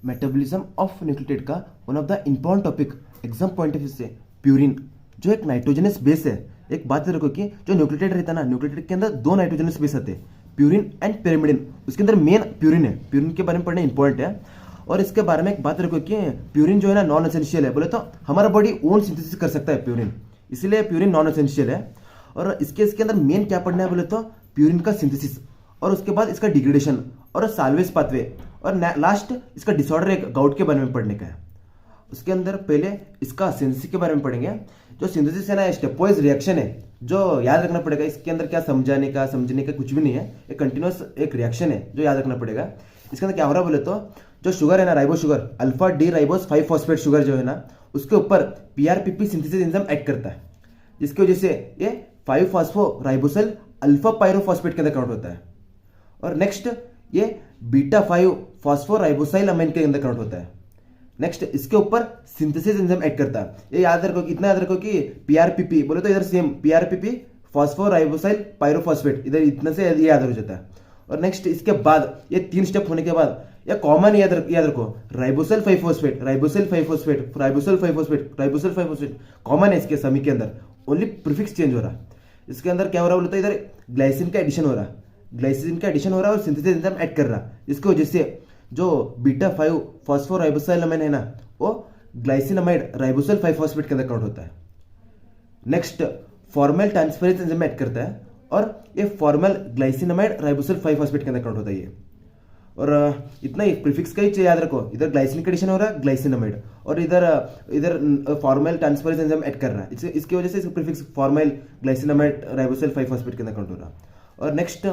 Metabolism of nucleotide का one of the important topic exam point of view से purine, जो एक nitrogenous base है। एक बात रखो कि जो न्यूक्लियोटाइड रहता है ना, न्यूक्लियोटाइड के अंदर दो नाइट्रोजनस बेस आते हैं, प्यूरिन एंड पिरिमिडिन। उसके अंदर मेन प्यूरिन है, प्यूरिन के बारे में पढ़ना इंपॉर्टेंट है। और इसके बारे में एक बात रखो कि प्यूरिन जो है ना नॉन एसेंशियल है, बोले तो हमारा बॉडी ओन सिंथेसिस कर सकता है प्यूरिन, इसलिए प्यूरिन नॉन एसेंशियल है। और इसके अंदर मेन क्या पढ़ना है बोले तो प्यूरिन का सिंथेसिस, और उसके बाद इसका डिग्रेडेशन और साल्वेज पाथवे, और लास्ट इसका डिसऑर्डर एक गाउट के बारे में पढ़ने का है। उसके अंदर पहले इसका सिंथेसिस के बारे में पढ़ेंगे। जो सिंथेसिस है ना, स्टेपवाइज रिएक्शन है, जो याद रखना पड़ेगा। इसके अंदर क्या समझने का कुछ भी नहीं है, एक कंटिन्यूस एक रिएक्शन है जो याद रखना पड़ेगा। इसके अंदर क्या हो रहा है बोले तो जो शुगर है ना, ribo sugar, alpha D ribose 5 phosphate sugar जो है ना, उसके ऊपर पीआरपीपी सिंथेसिस एंजाइम एक्ट करता है, जिसकी वजह से ये 5 फॉस्फो राइबोसिल अल्फा पायरोफॉस्फेट के अंदर काउंट होता है। और नेक्स्ट ये बीटा 5 फॉस्फो राइबोसाइल अमीन के अंदर काउंट होता है। नेक्स्ट इसके ऊपर सिंथेसिस एंजाइम एक्ट करता है। ये याद रखो, इतना याद रखो कि पीआरपीपी बोले तो इधर सेम पीआरपीपी फॉस्फो राइबोसाइल पायरोफॉस्फेट, इधर इतने से ये याद हो जाता है। और नेक्स्ट इसके बाद ये 3 स्टेप होने के बाद या कॉमन याद रखो, ribosyl 5 phosphate, ribosyl 5 phosphate, ribosyl 5 phosphate, ribosyl 5 phosphate common है इसके सभी के अंदर, ओनली प्रीफिक्स चेंज हो रहा है। इसके अंदर क्या हो रहा है बोले तो इधर ग्लाइसिन का एडिशन हो रहा है, ग्लाइसिन का एडिशन हो रहा है और सिंथेसिस एंजाइम ऐड कर रहा है, जिसकी वजह से जो बीटा 5 फॉस्फोराइबोसाइल अमीन है ना, वो ग्लाइसिनमाइड राइबोसिल 5 फॉस्फेट के अंदर काउंट होता है। Next formal transference enzyme add करता है, और ये फॉर्मल ग्लाइसिनमाइड राइबोसिल 5 फॉस्फेट के अंदर काउंट होता है ये। और इतना ही प्रीफिक्स का ही याद रखो, इधर ग्लाइसिन का एडिशन हो रहा है ग्लाइसिनमाइड, और इधर फॉर्मल ट्रांसफरेंस एंजाइम ऐड कर रहा है, इसकी वजह से इसका प्रीफिक्स फॉर्मल ग्लाइसिनमाइड राइबोसिल 5 फॉस्फेट के अंदर काउंट हो रहा है। और नेक्स्ट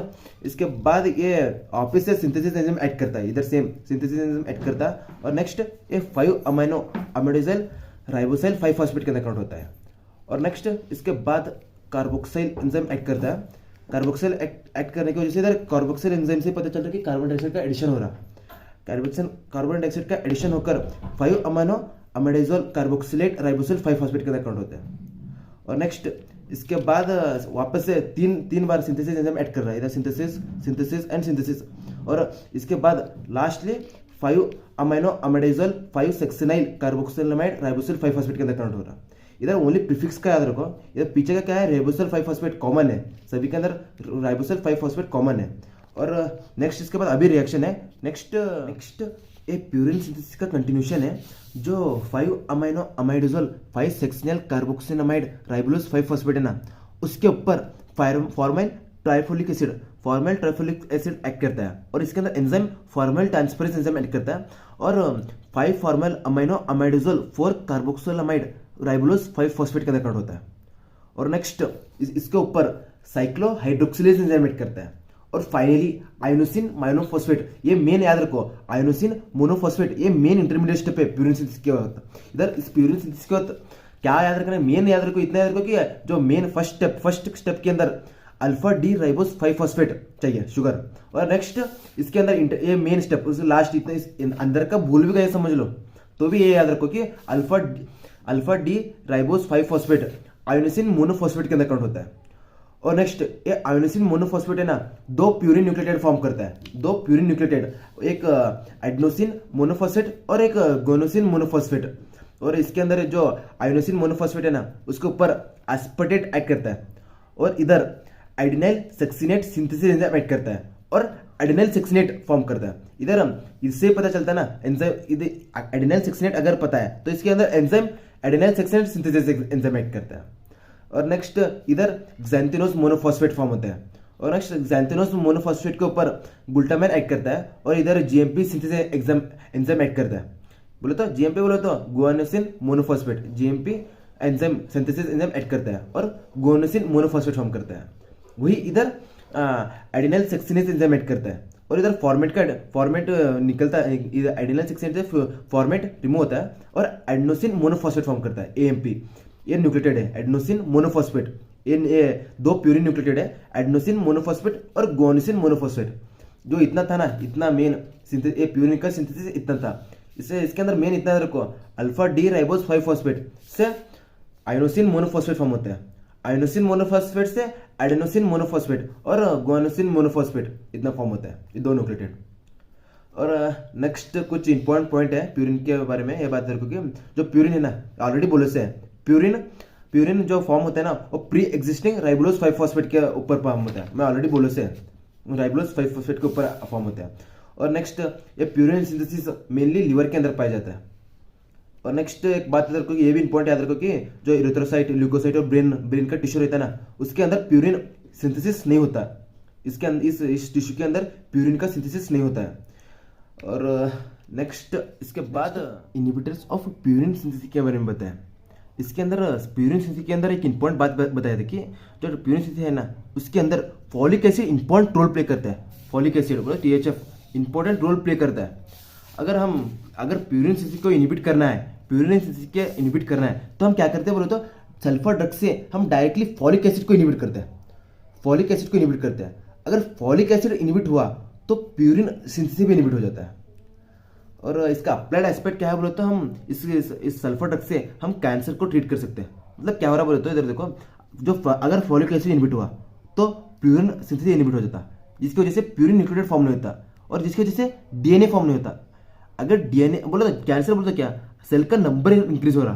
इसके बाद ये ऑफिस से सिंथेसिस एंजाइम ऐड करता है, इधर सेम सिंथेसिस एंजाइम ऐड करता है। और नेक्स्ट ये 5 अमीनो अमीडोसाइल राइबोसाइल 5 फॉस्फेट के अंदर काउंट होता है। और नेक्स्ट इसके बाद कार्बोक्सिल एंजाइम ऐड करता है। कार्बोक्सिल ऐड करने की वजह से इधर कार्बोक्सिल एंजाइम से पता चल रहा है कि कार्बन डाइऑक्साइड का एडिशन हो रहा है। कार्बन डाइऑक्साइड का एडिशन होकर 5 अमीनो अमीडाइजोल कार्बोक्सिलेट राइबोसिल 5 फॉस्फेट के अंदर काउंट होता है। और नेक्स्ट इसके बाद वापस से तीन बार सिंथेसिस एंजाइम ऐड कर रहा है, इधर सिंथेसिस एंड सिंथेसिस। और इसके बाद लास्टली 5 अमीनो अमीडाइजोल 5 सक्सिनाइल कार्बोक्सिलामाइड राइबोसिल 5 फॉस्फेट के अंदर काउंट हो रहा है। इधर ओनली प्रीफिक्स का याद रखो, इधर पीछे का क्या है, राइबोसिल 5 फॉस्फेट कॉमन है, सभी के अंदर राइबोसिल 5 फॉस्फेट कॉमन है। और नेक्स्ट इसके बाद अभी रिएक्शन है। नेक्स्ट एक प्यूरिन सिंथेसिस का कंटिन्यूशन है, जो 5 अमीनो अमाइडोजोल 5 सेक्शनल कार्बोक्सिनामाइड राइबोलोस 5 फॉस्फेट है ना, उसके ऊपर फॉर्मल ट्राइफोलिक एसिड एक्ट करता है, और इसके अंदर enzyme formal transference enzyme act करता है। और 5 फॉर्मल अमीनो अमाइडोजोल 4 कार्बोक्सिलामाइड राइबोलोस 5 फॉस्फेट के अंदर काउंट होता है। और नेक्स्ट इसके ऊपर साइक्लोहाइड्रोक्सिलेज एंजाइम एक्ट करता है। और फाइनली आयोनोसिन मोनोफॉस्फेट, ये मेन याद रखो, आयोनोसिन मोनोफॉस्फेट ये मेन इंटरमीडिएट स्टेप है प्यूरिन सिंथेसिस के वक्त। इधर इस प्यूरिन सिंथेसिस के वक्त क्या याद रखना है, मेन याद रखो, इतना याद रखो कि जो मेन फर्स्ट स्टेप के अंदर अल्फा डी राइबोस 5 फॉस्फेट चाहिए शुगर। और नेक्स्ट इसके अंदर ये मेन स्टेप, उसके लास्ट इतना इस अंदर का भूल भी गए समझ लो, तो भी ये याद रखो कि alpha D ribose 5 phosphate inosine monophosphate के अंदर काउंट होता है। और नेक्स्ट ये आयोनोसिन मोनोफॉस्फेट है ना, 2 प्यूरिन न्यूक्लियोटाइड फॉर्म करता है, 2 प्यूरिन न्यूक्लियोटाइड, एक एडेनोसिन मोनोफॉस्फेट और एक गोनोसिन मोनोफॉस्फेट। और इसके अंदर जो आयोनोसिन मोनोफॉस्फेट है ना, उसके ऊपर एस्पार्टेट एक्ट करता है, और इधर adenylyl succinate synthesis enzyme act करता है, और एडिनाइल सक्सिनेट फॉर्म करता है। इधर इससे पता चलता है ना एंजाइम, इधर एडिनाइल सक्सिनेट अगर पता है तो इसके अंदर enzyme adenylyl succinate synthesis enzyme act करता है। और नेक्स्ट इधर xanthionose मोनोफॉस्फेट फॉर्म होता है, और नेक्स्ट xanthionose मोनोफॉस्फेट के ऊपर ग्लूटामाइन एक्ट करता है, और इधर जीएमपी सिंथेसिस एंजाइम एक्ट करता है। बोले तो जीएमपी बोले तो guanosine monophosphate, GMP enzyme synthesis enzyme act करता है और गुआनोसिन मोनोफॉस्फेट फॉर्म करता है। वही इधर एडिनाइल सक्सिनेज एंजाइम एक्ट करता है, और इधर फॉर्मेट निकलता है, इधर एडिनाइल सक्सिनेज से फॉर्मेट रिमूव होता है, और एडेनोसिन मोनोफॉस्फेट फॉर्म करता है, एएमपी। ये न्यूक्लियोटाइड है एडेनोसिन मोनोफॉस्फेट, ये 2 प्यूरिन न्यूक्लियोटाइड है, एडेनोसिन मोनोफॉस्फेट और गुआनोसिन मोनोफॉस्फेट। जो इतना था ना, इतना मेन सिंथेसिस, ये प्यूरिन का सिंथेसिस इतना था, इसके अंदर मेन इतना रखो, अल्फा डी राइबोस 5 फॉस्फेट से आयोनोसिन मोनोफॉस्फेट फॉर्म होता है, आयोनोसिन मोनोफॉस्फेट से एडेनोसिन मोनोफॉस्फेट और गुआनोसिन मोनोफॉस्फेट इतना फॉर्म होता है, ये 2 न्यूक्लियोटाइड। और नेक्स्ट कुछ इंपॉर्टेंट पॉइंट है प्यूरिन के बारे में, ये बात करो कि जो प्यूरिन है ना, ऑलरेडी बोले से प्यूरिन प्यूरिन जो फॉर्म होता है ना वो प्री एग्जिस्टिंग राइबोलोज 5 फॉस्फेट के ऊपर फॉर्म होता है। मैं ऑलरेडी बोले से राइबोलोज 5 फॉस्फेट के ऊपर फॉर्म होता है। और नेक्स्ट ये प्यूरिन सिंथेसिस मेनली लिवर के अंदर पाया जाता है। और नेक्स्ट एक बात याद रखो कि ये भी इंपॉर्टेंट याद रखो कि जो इरिथ्रोसाइट, ल्यूकोसाइट और ब्रेन का टिश्यू रहता है ना, उसके अंदर प्यूरिन सिंथेसिस नहीं होता। इसके अंदर इस टिश्यू के अंदर प्यूरिन का सिंथेसिस नहीं होता है। और नेक्स्ट इसके बाद इनहिबिटर्स ऑफ प्यूरिन सिंथेसिस के बारे में बताया। इसके अंदर प्यूरिन सिंथेसिस के अंदर एक इंपॉर्टेंट बात बताया था कि जो प्यूरिन सिंथेसिस है ना उसके अंदर folic acid important role play करता है। फॉलिक एसिड बोलो THF इंपॉर्टेंट रोल प्ले करता है। अगर प्यूरिन सिंथेसिस को इनहिबिट करना है, प्यूरिन सिंथेसिस के इनहिबिट करना है तो हम क्या करते हैं बोलो तो सल्फर ड्रग से हम डायरेक्टली फॉलिक एसिड को इनहिबिट करते हैं। फॉलिक एसिड को इनहिबिट करते हैं। अगर फॉलिक एसिड इनहिबिट हुआ तो प्यूरिन सिंथेसिस भी इनहिबिट हो जाता है। और इसका अप्लाइड एस्पेक्ट क्या है बोले तो हम इस सल्फर ड्रग से हम कैंसर को ट्रीट कर सकते हैं। मतलब क्या हो रहा बोले तो इधर देखो, जो अगर फॉलिक एसिड इनहिबिट हुआ तो प्यूरिन सिंथेसिस इनहिबिट हो जाता, जिसकी वजह से प्यूरिन न्यूक्लियोटाइड फॉर्म नहीं होता और जिसकी वजह से डीएनए फॉर्म नहीं होता। अगर डीएनए बोलो तो कैंसर बोलो तो क्या, सेल का नंबर इंक्रीज हो रहा,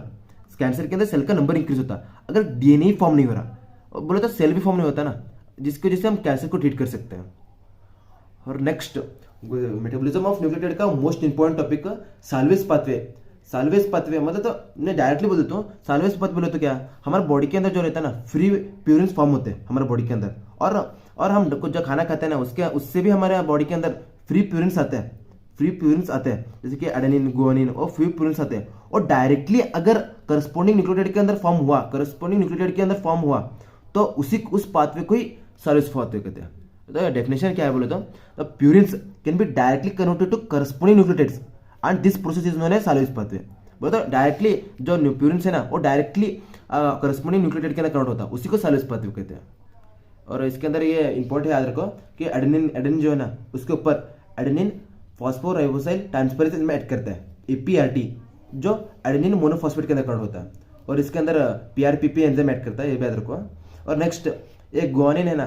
कैंसर के अंदर सेल का नंबर इंक्रीज होता। अगर डीएनए फॉर्म नहीं हो रहा बोले तो सेल भी फॉर्म नहीं होता ना, जिसकी वजह से हम कैंसर को ट्रीट कर सकते हैं। और नेक्स्ट मेटाबॉलिज्म ऑफ न्यूक्लियोटाइड का most important topic salvage pathway. Salvage pathway मतलब तो मैं डायरेक्टली बोल देता हूँ, साल्वेज पाथवे बोले तो क्या, हमारे बॉडी के अंदर जो रहता है ना फ्री प्यूरिन फॉर्म होते हैं हमारे बॉडी के अंदर। और हम कुछ जो खाना खाते हैं ना उससे भी हमारे बॉडी के अंदर फ्री प्यूरिन्स आते हैं। फ्री प्यूरिन्स आते हैं जैसे कि एडेनिन, गुआनिन और फ्री प्यूरिन्स आते हैं। और डायरेक्टली अगर करस्पॉन्डिंग न्यूक्लियोटाइड के अंदर फॉर्म हुआ तो उस पाथवे को ही साल्वेज पाथवे कहते हैं। तो डेफिनेशन क्या है बोले तो purines can be directly converted to corresponding nucleotides and this process is known as salvage pathway. बोले तो डायरेक्टली जो प्यूरिन्स है ना वो डायरेक्टली करस्पॉन्डिंग न्यूक्लियोटाइड के अंदर कन्वर्ट होता है, उसी को साल्वेज पाथवे कहते हैं। और इसके अंदर ये इंपॉर्टेंट याद रखो कि एडेनिन जो है ना उसके ऊपर adenine phosphoribosyl transferase enzyme add करता है, APRT, जो एडेनिन मोनोफॉस्फेट के अंदर कन्वर्ट होता है। और इसके अंदर PRPP एंजाइम ऐड करता है, ये भी याद रखो। और नेक्स्ट एक गुआनिन है ना,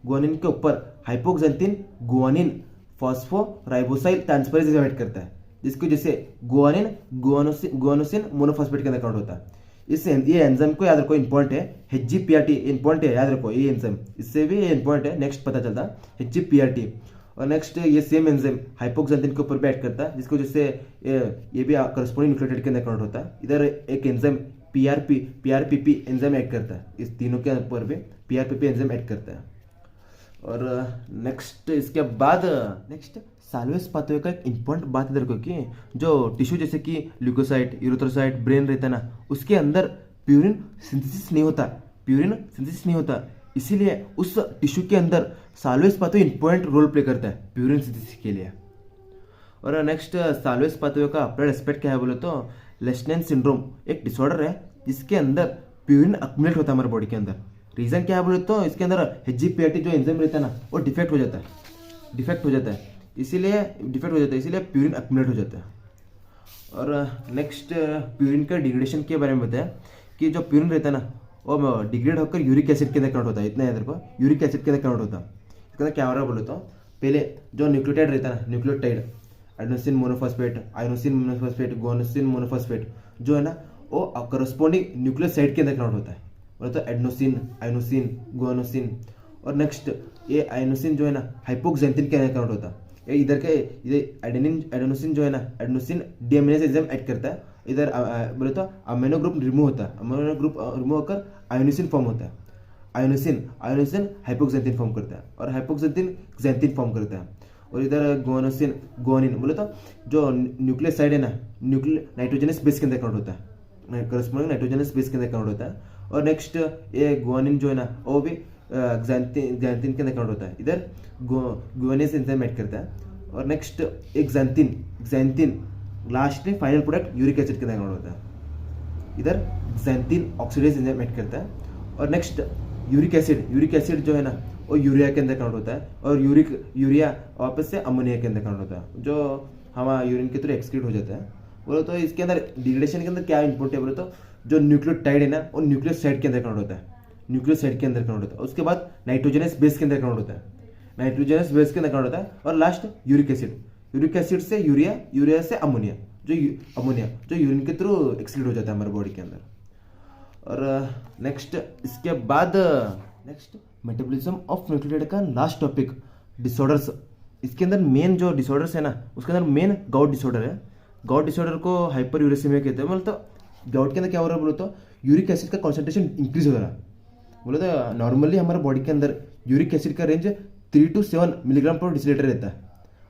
गुआनिन के ऊपर hypoxanthine guanine phosphoribosyl transferase enzyme add करता है, जिसकी वजह से गुआनोसिन मोनोफॉस्फेट के अंदर कन्वर्ट होता है। ये एंजाइम को याद रखो, इंपॉर्टेंट है। HGPRT इंपॉर्टेंट है, याद रखो ये एंजाइम, इससे भी ये इंपॉर्टेंट है, नेक्स्ट पता चलता HGPRT। और नेक्स्ट ये सेम एंजाइम हाइपोक्सेंथिन के ऊपर भी ऐड करता है, जिसकी वजह से ये भी करस्पॉन्डिंग न्यूक्लियोटाइड के अंदर कन्वर्ट होता है। इधर एक एंजाइम PRPP एंजाइम ऐड करता है, इस तीनों के ऊपर भी PRPP एंजाइम ऐड करता है। और नेक्स्ट इसके बाद नेक्स्ट साल्वेज पाथवे का एक इंपॉर्टेंट बात इधर को कि जो टिश्यू जैसे कि ल्यूकोसाइट, यूरेथ्रोसाइट, ब्रेन रहता है ना उसके अंदर प्यूरिन सिंथेसिस नहीं होता, इसीलिए उस टिश्यू के अंदर salvage pathway important role play करता है प्यूरिन सिंथेसिस के लिए। और नेक्स्ट साल्वेज पाथवे का अप्लाइड एस्पेक्ट क्या है बोले तो लेशनेन सिंड्रोम एक डिसऑर्डर है जिसके अंदर प्यूरिन अक्यूमुलेट होता है हमारे बॉडी के अंदर। रीजन क्या है बोले तो इसके अंदर HGPRT जो एंजाइम रहता है ना वो डिफेक्ट हो जाता है, इसीलिए प्यूरिन अक्यूमुलेट हो जाता है। और नेक्स्ट प्यूरिन का डिग्रेडेशन के बारे में बताया कि जो प्यूरिन रहता है ना वो डिग्रेड होकर यूरिक एसिड के अंदर कन्वर्ट होता है, इतना याद रखो, यूरिक एसिड के अंदर कन्वर्ट होता है। इसके अंदर क्या हो रहा है बोले तो पहले जो न्यूक्लियोटाइड रहता है ना, nucleotide adenosine monophosphate, inosine monophosphate, guanosine monophosphate जो है ना वो करस्पॉन्डिंग न्यूक्लियोसाइड के अंदर कन्वर्ट होता है, बोले तो एडेनोसिन, आइनोसिन, गुआनोसिन। और नेक्स्ट ये आइनोसिन जो है ना हाइपोक्सेंथिन के अंदर कन्वर्ट होता है। इधर एडेनोसिन जो है ना, एडेनोसिन डीएमइनेज एंजाइम ऐड करता है, इधर बोले तो अमीनो ग्रुप रिमूव होता है, अमीनो ग्रुप रिमूव होकर आयोनिसिन फॉर्म होता है। आयोनिसिन हाइपोक्सेंथिन फॉर्म करता है और हाइपोक्सेंथिन xanthine फॉर्म करता है। और इधर गुआनिन बोले तो जो न्यूक्लियोसाइड है ना नाइट्रोजनस बेस के अंदर कन्वर्ट होता है, करस्पॉन्डिंग नाइट्रोजनस बेस के अंदर कन्वर्ट होता है। और नेक्स्ट ये गुआनिन जो है ना वो भी xanthine के अंदर कन्वर्ट होता है, इधर गुआनिस एंजाइम ऐड करता है। और नेक्स्ट एक xanthine लास्ट में फाइनल प्रोडक्ट यूरिक एसिड के अंदर कन्वर्ट होता है, इधर xanthine ऑक्सीडेज एंजाइम ऐड करता है। और नेक्स्ट यूरिक एसिड जो है ना वो यूरिया के अंदर कन्वर्ट होता है और यूरिया वापस से अमोनिया के अंदर कन्वर्ट होता है, जो हमारा यूरिन के थ्रू एक्सक्रीट हो जाता है। बोलो तो इसके अंदर डिग्रेडेशन के अंदर क्या इंपॉर्टेंट है बोले तो जो न्यूक्लियोटाइड है ना वो न्यूक्लियोसाइड के अंदर कन्वर्ट होता है, उसके बाद नाइट्रोजनस बेस के अंदर कन्वर्ट होता है, और लास्ट यूरिक यूरिक एसिड से यूरिया, यूरिया से अमोनिया, अमोनिया जो यूरिन के थ्रू एक्सक्रीट हो जाता है हमारे बॉडी के अंदर। और नेक्स्ट इसके बाद नेक्स्ट मेटाबॉलिज्म ऑफ न्यूक्लियोटाइड का लास्ट टॉपिक डिसऑर्डर्स। इसके अंदर मेन जो डिसऑर्डर्स है ना, उसके अंदर मेन गाउट डिसऑर्डर है। गाउट डिसऑर्डर को हाइपर यूरेसिमिया कहते हैं। मतलब तो गाउट के अंदर क्या हो रहा है बोलो तो यूरिक एसिड का कॉन्सेंट्रेशन इंक्रीज हो रहा है। बोले तो नॉर्मली हमारे बॉडी के अंदर यूरिक एसिड का रेंज 3 to 7 मिलीग्राम पर डिसिलीटर रहता है,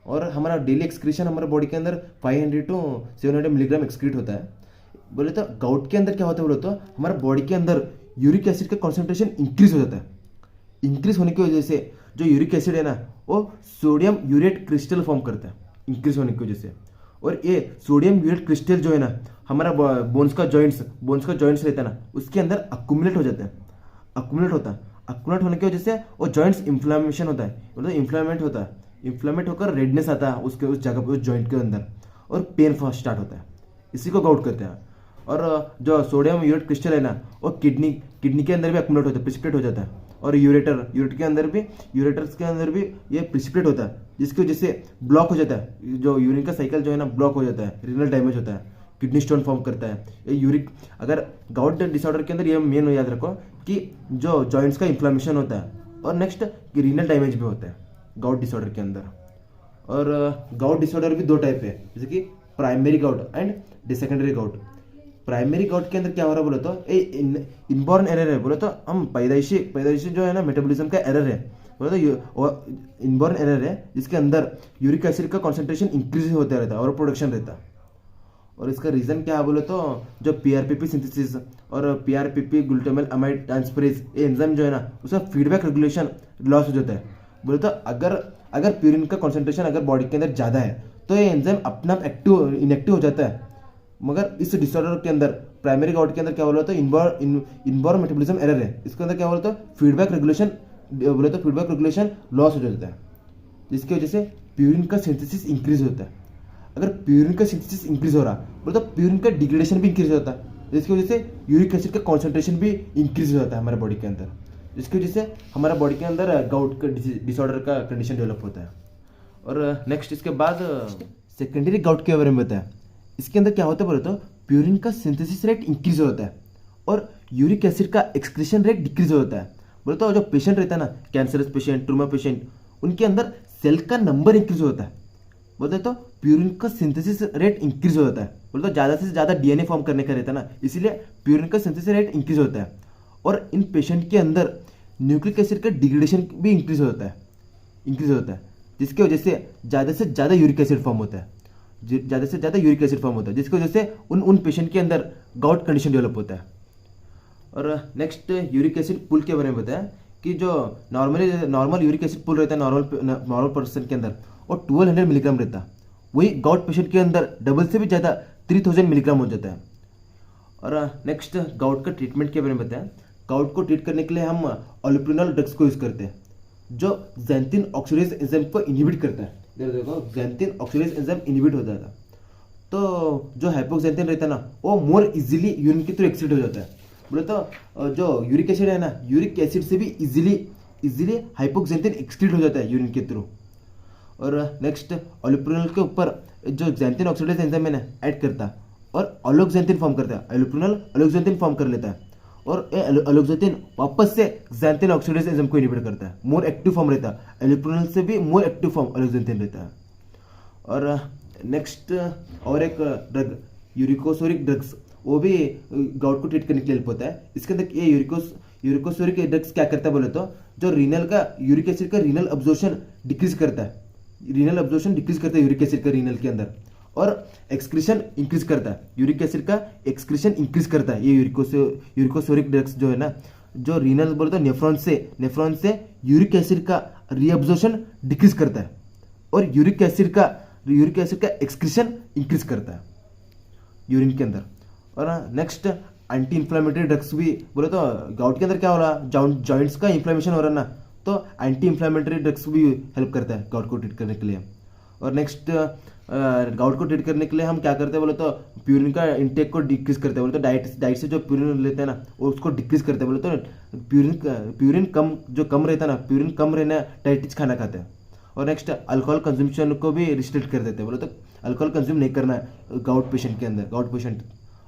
और हमारा डेली एक्सक्रीशन हमारे बॉडी के अंदर 500 to 700 मिलीग्राम एक्सक्रीट होता है। बोले तो गाउट के अंदर क्या होता है बोले तो हमारे बॉडी के अंदर यूरिक एसिड का कॉन्सेंट्रेशन इंक्रीज हो जाता है। इंक्रीज होने की वजह से जो यूरिक एसिड है ना वो सोडियम यूरेट क्रिस्टल फॉर्म करता है इंक्रीज होने की वजह से। और ये सोडियम यूरेट क्रिस्टल जो है ना हमारा बोन्स का जॉइंट्स रहता है ना उसके अंदर अक्यूमुलेट हो जाता है। अक्यूमुलेट होने की वजह से वो जॉइंट्स इन्फ्लामेशन होता है, मतलब इन्फ्लामेट होकर रेडनेस आता है उसके उस जगह पर, उस जॉइंट के अंदर, और पेन स्टार्ट होता है। इसी को गाउट कहते हैं। और जो सोडियम यूरेट क्रिस्टल है ना वो किडनी के अंदर भी अक्यूमुलेट होता है, प्रिसिपिटेट हो जाता है। और यूरेटर्स के अंदर भी ये प्रिसिपिटेट होता है, जिसकी वजह से ब्लॉक हो जाता है। जो यूरिन का साइकिल जो है ना ब्लॉक हो जाता है, रीनल डैमेज होता है, किडनी स्टोन फॉर्म करता है। ये यूरिक अगर गाउट डिसऑर्डर के अंदर ये मेन याद रखो कि जो जॉइंट्स का इन्फ्लामेशन होता है, और नेक्स्ट रीनल डैमेज भी होता है गाउट डिसऑर्डर के अंदर। और गाउट डिसऑर्डर भी 2 टाइप है, जैसे कि primary gout and secondary gout. Primary gout के अंदर क्या हो रहा है बोले तो इनबॉर्न एरर है। बोले तो हम पैदाइशी जो है ना मेटाबॉलिज्म का एरर है, बोले तो इनबॉर्न एरर है, जिसके अंदर यूरिक एसिड का कॉन्सेंट्रेशन इंक्रीज होता रहता है और प्रोडक्शन रहता है। और इसका रीजन क्या है बोले तो जो पीआरपीपी सिंथेसिस और पीआरपीपी ग्लूटामाइल अमाइड ट्रांसफरेज ये एंजाइम जो है ना उसका फीडबैक रेगुलेशन लॉस हो जाता है। बोले तो अगर प्यूरिन का कॉन्सेंट्रेशन अगर बॉडी के अंदर ज़्यादा है तो ये एंजाइम अपना आप इनएक्टिव हो जाता है। मगर इस डिसऑर्डर के अंदर प्राइमरी गाउट के अंदर क्या बोला तो इनबॉर्न मेटाबॉलिज्म एरर है। इसके अंदर क्या बोला तो फीडबैक रेगुलेशन लॉस हो जाता है, जिसकी वजह से प्यूरिन का सिंथेसिस इंक्रीज होता है। अगर प्यूरिन का सिंथेसिस इंक्रीज हो रहा बोले तो प्यूरिन का डिग्रेडेशन भी इंक्रीज होता है, जिसकी वजह से यूरिक एसिड का कॉन्सेंट्रेशन भी इंक्रीज हो जाता है हमारे बॉडी के अंदर, जिसकी वजह से हमारा बॉडी के अंदर गाउट का डिसऑर्डर का कंडीशन डेवलप होता है। और नेक्स्ट इसके बाद सेकेंडरी गाउट के बारे में बताया। इसके अंदर क्या होता है बोले तो प्यूरिन का सिंथेसिस रेट इंक्रीज होता है और यूरिक एसिड का एक्सक्रीशन रेट डिक्रीज होता है। बोले तो जो पेशेंट रहता है ना, कैंसरस पेशेंट, ट्रूमा पेशेंट, उनके अंदर सेल का नंबर इंक्रीज होता है। बोलते तो प्यूरिन का सिंथेसिस रेट इंक्रीज होता है। बोलते तो ज़्यादा से ज़्यादा डीएनए फॉर्म करने का रहता है ना, इसीलिए प्यूरिन का सिंथेसिस रेट इंक्रीज होता है। और इन पेशेंट के अंदर न्यूक्लिक एसिड का डिग्रेडेशन भी इंक्रीज होता है, जिसकी वजह से ज़्यादा यूरिक एसिड फॉर्म होता है, जिसकी वजह से उन पेशेंट के अंदर गाउट कंडीशन डेवलप होता है। और नेक्स्ट यूरिक एसिड पुल के बारे में बताया कि जो नॉर्मल यूरिक एसिड पुल रहता है नॉर्मल पर्सन के अंदर और 1200 मिलीग्राम रहता है, वही गाउट पेशेंट के अंदर डबल से भी ज़्यादा 3000 मिलीग्राम हो जाता है। और नेक्स्ट गाउट का ट्रीटमेंट के बारे में बताया। गाउट को ट्रीट करने के लिए हम ओलिप्रिनॉल ड्रग्स को यूज़ करते हैं, जो ज़ैंथिन ऑक्सीडेज एंजाइम को इनहिबिट करता है। देखो ज़ैंथिन ऑक्सीडेज एंजाइम इनहिबिट हो जाता है तो जो हाइपोक्सैंथिन रहता है ना वो मोर इजीली यूरिन के थ्रू एक्सक्रीट हो जाता है। बोले तो जो यूरिक एसिड है ना, यूरिक एसिड से भी इजीली हाइपोक्सैंथिन एक्सक्रीट हो जाता है यूरिन के थ्रू। और नेक्स्ट ओलिप्रिनॉल के ऊपर जो ज़ैंथिन ऑक्सीडेज एंजाइम है ना ऐड करता है और ओलोक्सैंथिन फॉर्म करता है। ओलिप्रिनॉल ओलोक्सैंथिन फॉर्म कर लेता है और ओलोक्सैंथिन वापस से ज़ैंथिन ऑक्सीडेज एंजाइम को इनहिबिट करता है, मोर एक्टिव फॉर्म रहता है। ओलिप्रिनॉल से भी मोर एक्टिव फॉर्म ओलोक्सैंथिन रहता है। और नेक्स्ट और एक ड्रग यूरिकोसोरिक ड्रग्स, वो भी गाउट को ट्रीट करने के लिए हेल्प होता है। इसके अंदर ये यूरिकोसोरिक ड्रग्स क्या करता है बोले तो जो रीनल का यूरिक एसिड का रीनल अब्जॉर्प्शन डिक्रीज करता है, यूरिक एसिड का रीनल के अंदर, और एक्सक्रीशन इंक्रीज करता है, यूरिक एसिड का एक्सक्रीशन इंक्रीज करता है। ये यूरिकोसोरिक ड्रग्स जो है ना, जो रीनल बोले तो नेफ्रॉन से यूरिक एसिड का रीअब्जॉर्प्शन डिक्रीज करता है और यूरिक एसिड का एक्सक्रीशन इंक्रीज करता है यूरिन के अंदर। और नेक्स्ट एंटी इन्फ्लामेटरी ड्रग्स भी बोले तो गाउट के अंदर क्या हो रहा, जॉइंट्स का इन्फ्लामेशन हो रहा है ना, तो एंटी इन्फ्लामेटरी ड्रग्स भी हेल्प करता है गाउट को ट्रीट करने के लिए। और नेक्स्ट गाउट को ट्रीट करने के लिए हम क्या करते हैं बोले तो प्यूरिन का इंटेक को डिक्रीज करते हैं। बोले तो डाइट से जो प्यूरिन लेते हैं ना वो उसको डिक्रीज करते हैं। बोले तो प्यूरिन कम रहता है ना, प्यूरिन कम रहना डाइटिच खाना खाते हैं। और नेक्स्ट अल्कोहल कंज्यूमशन को भी रिस्ट्रिक्ट कर देते हैं, बोले तो अल्कोहल कंज्यूम नहीं करना है गाउट पेशेंट के अंदर, गाउट पेशेंट।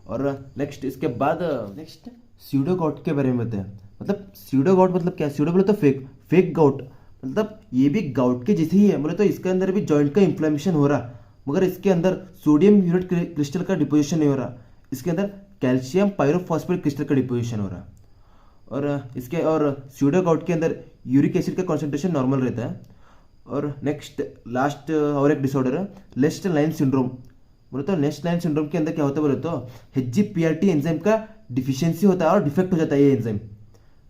और नेक्स्ट इसके बाद नेक्स्ट स्यूडो गाउट के बारे में बताएं। मतलब स्यूडो गाउट मतलब क्या, स्यूडो बोले तो फेक गाउट, मतलब ये भी गाउट के जैसे ही है, बोले तो इसके अंदर भी जॉइंट का इन्फ्लेमेशन हो रहा, मगर इसके अंदर सोडियम यूरेट क्रिस्टल का डिपोजिशन नहीं हो रहा, इसके अंदर कैल्शियम पायरोफॉस्फेट क्रिस्टल का डिपोजिशन हो रहा। और इसके और स्यूडो गाउट के अंदर यूरिक एसिड का कॉन्सेंट्रेशन नॉर्मल रहता है। और नेक्स्ट लास्ट और एक डिसऑर्डर है लेस्ट लाइन सिंड्रोम। बोले तो लेस्ट लाइन सिंड्रोम के अंदर क्या होता है, बोले तो HGPRT एंजाइम का डिफिशियंसी होता है और डिफेक्ट हो जाता है ये एंजाइम।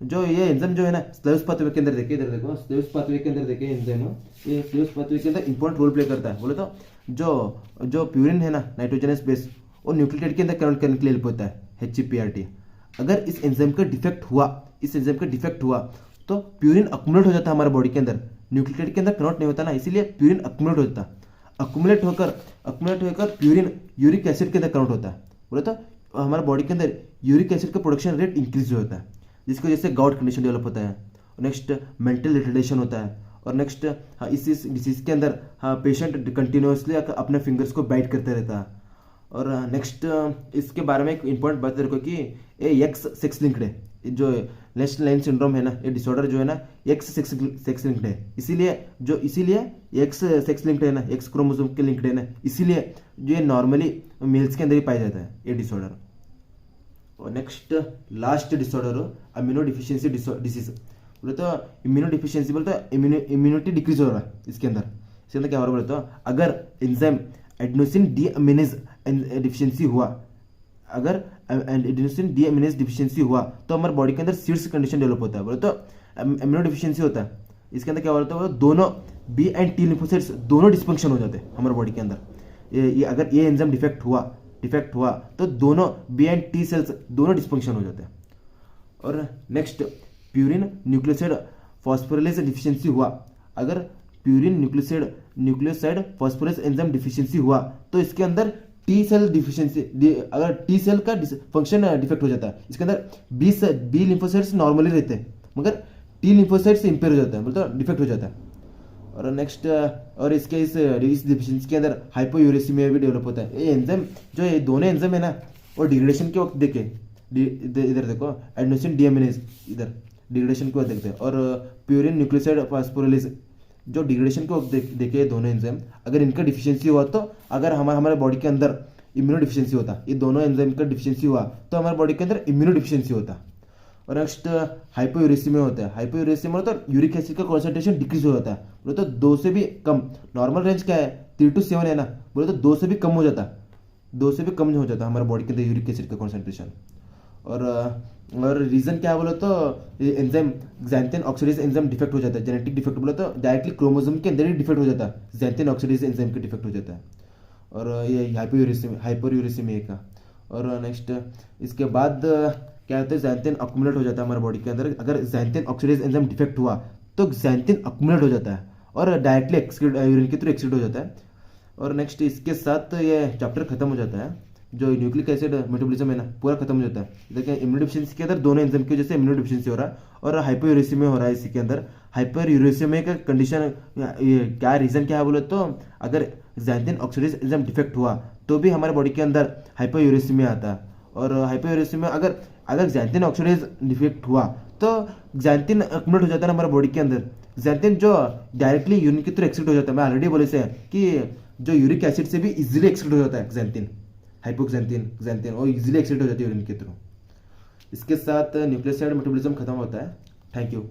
जो ये एंजाइम जो है ना स्लेव्स पाथवे के अंदर देखिए, इधर देखो स्लेव्स पाथवे के अंदर देखिए एंजाइम, ये स्लेव्स पाथवे के अंदर इंपॉर्टेंट रोल प्ले करता है। बोले तो जो प्यूरिन है ना नाइट्रोजनस बेस, वो न्यूक्लियोटाइड के अंदर कन्वर्ट करने के लिए हेल्प होता है HGPRT। अगर इस एंजाइम का डिफेक्ट हुआ तो प्यूरिन अक्यूमुलेट हो जाता है हमारे बॉडी के अंदर, न्यूक्लियोटाइड के अंदर कन्वर्ट नहीं होता ना, इसीलिए प्यूरिन अक्यूमुलेट होता है। अक्यूमुलेट होकर प्यूरिन यूरिक एसिड के अंदर कन्वर्ट होता है। बोले तो हमारे बॉडी के अंदर यूरिक एसिड का प्रोडक्शन रेट इंक्रीज होता है, जिसकी वजह से गाउट कंडीशन डेवलप होता है। नेक्स्ट मेंटल रिटार्डेशन होता है। और नेक्स्ट इस डिसीज के अंदर पेशेंट कंटिन्यूसली अपने फिंगर्स को बाइट करते रहता है। और नेक्स्ट इसके बारे में एक इंपॉर्टेंट बात रखो कि ये एक्स सेक्स लिंक्ड है, जो लेस्ट लाइन सिंड्रोम है ना, ये डिसऑर्डर जो है ना एक्स सेक्स लिंक्ड है, इसीलिए एक्स सेक्स लिंक्ड है ना, एक्स क्रोमोसोम के लिंक्ड है ना, इसीलिए जो ये नॉर्मली मेल्स के अंदर ही पाया जाता है ये डिसऑर्डर। और next last disorder immuno deficiency disease. बोले तो इम्यूनो डिफिशियंसी बोले तो इम्यूनिटी डिक्रीज हो रहा है इसके अंदर क्या हो रहा है, बोले तो अगर एंजाइम एडेनोसिन डीअमीनेज डिफिशियंसी हुआ, अगर एडेनोसिन डीअमीनेज डिफिशियंसी हुआ तो हमारे बॉडी के अंदर सीड्स कंडीशन डेवलप होता है। बोले तो इम्यूनो डिफिशियंसी होता है, इसके अंदर क्या होता है, दोनों बी एंड टी लिम्फोसाइट्स दोनों डिस्फंक्शन हो जाते हैं हमारे बॉडी के अंदर। ये अगर ये एंजाइम डिफेक्ट हुआ तो दोनों बी एंड टी सेल्स दोनों डिस्फंक्शन हो जाते हैं। और नेक्स्ट प्यूरिन न्यूक्लियोसाइड फॉस्फोरिलेज डिफिशियंसी हुआ, अगर purine nucleoside phosphorus enzyme deficiency हुआ तो इसके अंदर टी सेल डिफिशियंसी, अगर टी सेल का फंक्शन डिफेक्ट हो जाता है, इसके अंदर बी लिम्फोसाइट्स नॉर्मली रहते हैं मगर टी लिम्फोसाइट्स इंपेयर हो जाता है, मतलब डिफेक्ट हो जाता है। और नेक्स्ट और इसके इस डिफिशियंसी के अंदर हाइपोयूरेसिमिया भी डेवलप होता है। ये एंजाइम जो ये दोनों एंजाइम है ना, वो डिग्रेडेशन के वक्त देखे, इधर देखो एडेनोसिन डीअमीनेज, इधर डिग्रेडेशन के वक्त देखते हैं। और प्यूरिन न्यूक्लियोसाइड फॉस्फोरिलेज जो डिग्रेडेशन के वक्त देखे दोनों एंजाइम, अगर इनका डिफिशियंसी हुआ तो अगर हमारे बॉडी के अंदर इम्यूनो डिफिशियंसी होता, ये दोनों एंजाइम का डिफिशियंसी हुआ तो हमारे बॉडी के अंदर इम्यूनो डिफिशियंसी होता। और नेक्स्ट हाइपोयूरेसिमिया होता है। हाइपोयूरेसिमिया मतलब यूरिक एसिड का कॉन्सेंट्रेशन डिक्रीज हो जाता है, बोले तो 2 से भी कम, नॉर्मल रेंज क्या है 3 to 7 है ना, बोले तो 2 से भी कम हो जाता है, 2 से भी कम हो जाता है हमारे बॉडी के अंदर यूरिक एसिड का कॉन्सेंट्रेशन। और रीजन क्या है बोले तो enzyme xanthine oxidase enzyme defect हो जाता है, जेनेटिक डिफेक्ट बोले तो डायरेक्टली क्रोमोसोम के अंदर ही डिफेक्ट हो जाता है, xanthine ऑक्सीडेज एंजाइम का डिफेक्ट हो जाता है। और ये हाइपोयूरेसिमिया का। और नेक्स्ट इसके बाद क्या होता है, xanthine अक्यूमुलेट हो जाता है हमारे बॉडी के अंदर, अगर xanthine ऑक्सीडेज एंजाइम डिफेक्ट हुआ तो xanthine अक्यूमुलेट हो जाता है और डायरेक्टली यूरिन के थ्रू एक्सक्रीट हो जाता है। और नेक्स्ट इसके साथ ये चैप्टर खत्म हो जाता है, जो न्यूक्लिक एसिड मेटाबॉलिज्म है ना पूरा खत्म हो जाता है। देखिए इम्यूनो डिफिशियंसी के अंदर दोनों एंजाइम की वजह से इम्यूनो डिफिशियंसी हो रहा है और हाइपोयूरेसिमिया हो रहा है। इसी के अंदर हाइपोयूरेसिमिया का कंडीशन क्या रीजन क्या है बोले तो अगर xanthine ऑक्सीडेज एंजाइम डिफेक्ट हुआ तो भी हमारे बॉडी के अंदर हाइपोयूरेसिमिया आता है। और हाइपोयूरेसिमिया अगर xanthine ऑक्सीडेज डिफेक्ट हुआ तो xanthine अक्यूमुलेट हो जाता है हमारे बॉडी के अंदर, xanthine जो डायरेक्टली यूरिन के थ्रू एक्सक्रीट हो जाता है। मैं ऑलरेडी बोले से कि जो यूरिक एसिड से भी इजीली एक्सक्रीट हो जाता है xanthine, हाइपोक्सैंथिन और इजीली एक्सक्रीट हो जाती है यूरिन के थ्रू। इसके साथ न्यूक्लियोसाइड मेटाबॉलिज्म खत्म होता है। Thank you.